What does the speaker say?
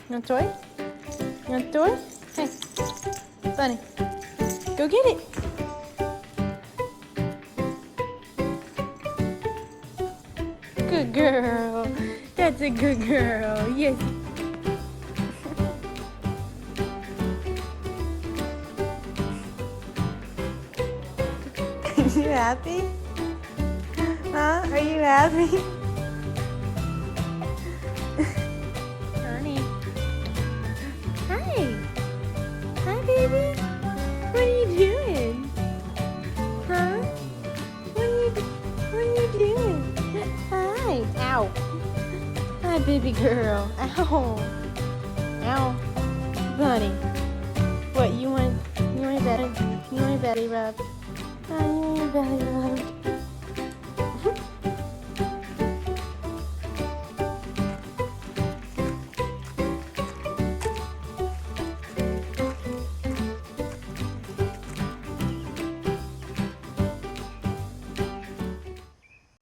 You want a toy? You want a toy? Hey, Bunny, go get it. Good girl. That's a good girl. Yes. You happy? Huh? Are you happy? Honey. Hi. Hi, baby. What are you doing? Huh? What are you doing? Hi. Ow. Hi, baby girl. Ow. Ow. Bunny. What, you want a belly rub? Oh, you want a belly rub?